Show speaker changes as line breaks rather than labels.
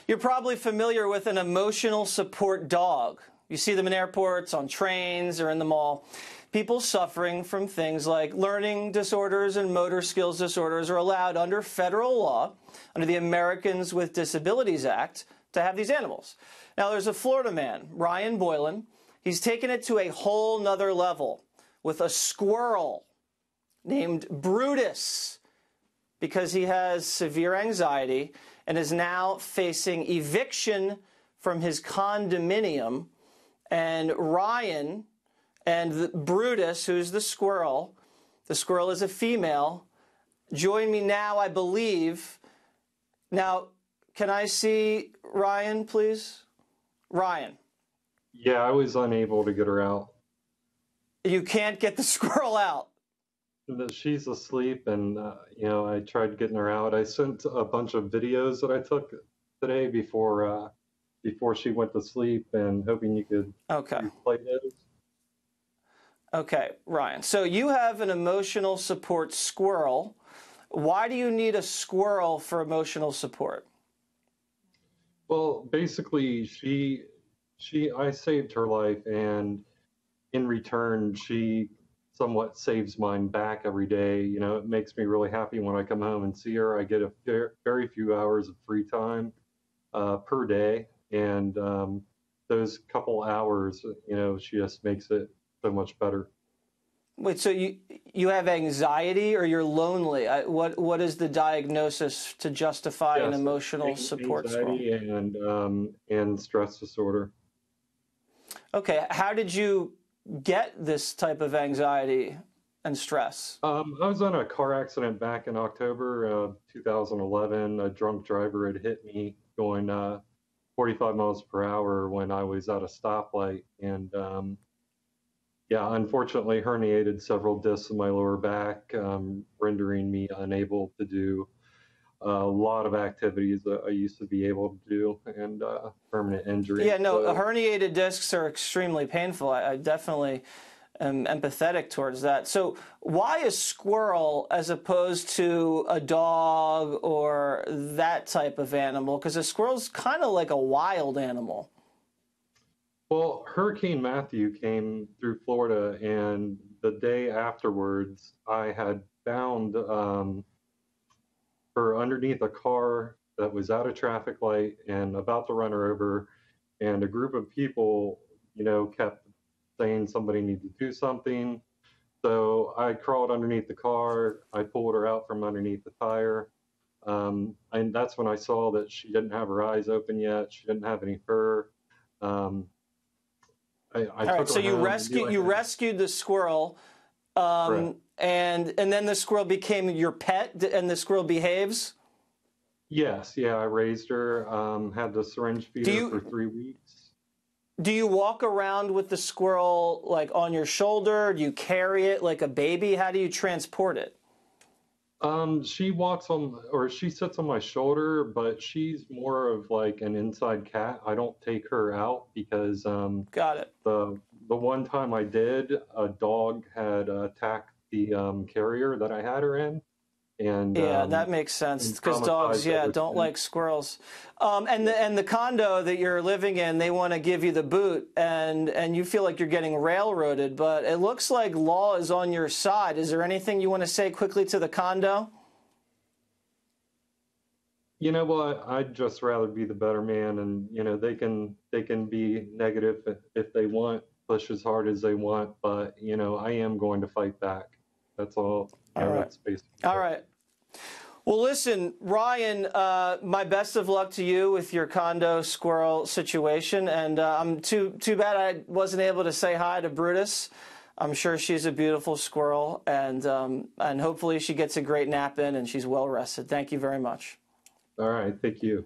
You're probably familiar with an emotional support dog. You see them in airports, on trains, or in the mall. People suffering from things like learning disorders and motor skills disorders are allowed under federal law, under the Americans with Disabilities Act, to have these animals. Now, there's a Florida man, Ryan Boylan. He's taken it to a whole nother level with a squirrel named Brutus because he has severe anxiety and is now facing eviction from his condominium. And Ryan and Brutus, who's the squirrel is a female, join me now, I believe. Now, can I see Ryan, please? Ryan.
Yeah, I was unable to get her out.
You can't get the squirrel out.
She's asleep, and I tried getting her out. I sent a bunch of videos that I took today before she went to sleep, and hoping you could play those.
Okay, Ryan. So you have an emotional support squirrel. Why do you need a squirrel for emotional support?
Well, basically, I saved her life, and in return, she somewhat saves mine back every day. You know, it makes me really happy when I come home and see her. I get a very few hours of free time per day, and those couple hours, she just makes it so much better.
Wait, so you have anxiety, or you're lonely? What is the diagnosis to justify an emotional support squirrel?
Anxiety and stress disorder.
Okay, how did you get this type of anxiety and stress?
I was on a car accident back in October 2011. A drunk driver had hit me going 45 miles per hour when I was at a stoplight, and unfortunately herniated several discs in my lower back, rendering me unable to do a lot of activities that I used to be able to do, and permanent injury.
Yeah, no, herniated discs are extremely painful. I definitely am empathetic towards that. So why a squirrel as opposed to a dog or that type of animal? Because a squirrel's kind of like a wild animal.
Well, Hurricane Matthew came through Florida, and the day afterwards, I had found her underneath a car that was at a traffic light and about to run her over, and a group of people, kept saying somebody needed to do something. So I crawled underneath the car. I pulled her out from underneath the tire, and that's when I saw that she didn't have her eyes open yet. She didn't have any fur. All
right, so you rescued the squirrel, and then the squirrel became your pet, and the squirrel behaves?
Yes, yeah, I raised her, had the syringe feed her for 3 weeks.
Do you walk around with the squirrel like on your shoulder? Do you carry it like a baby? How do you transport it?
She sits on my shoulder, but she's more of like an inside cat. I don't take her out because
got it.
The one time I did, a dog had attacked the carrier that I had her in, and
that makes sense because dogs don't like squirrels. And the condo that you're living in, they want to give you the boot, and you feel like you're getting railroaded, but it looks like law is on your side. Is there anything you want to say quickly to the condo?
You know what? I'd just rather be the better man, and they can be negative if they want, push as hard as they want, but I am going to fight back. That's all.
All right.
That's basically
all right. Well, listen, Ryan, my best of luck to you with your condo squirrel situation. And I'm too bad I wasn't able to say hi to Brutus. I'm sure she's a beautiful squirrel, and hopefully she gets a great nap in and she's well rested. Thank you very much.
All right. Thank you.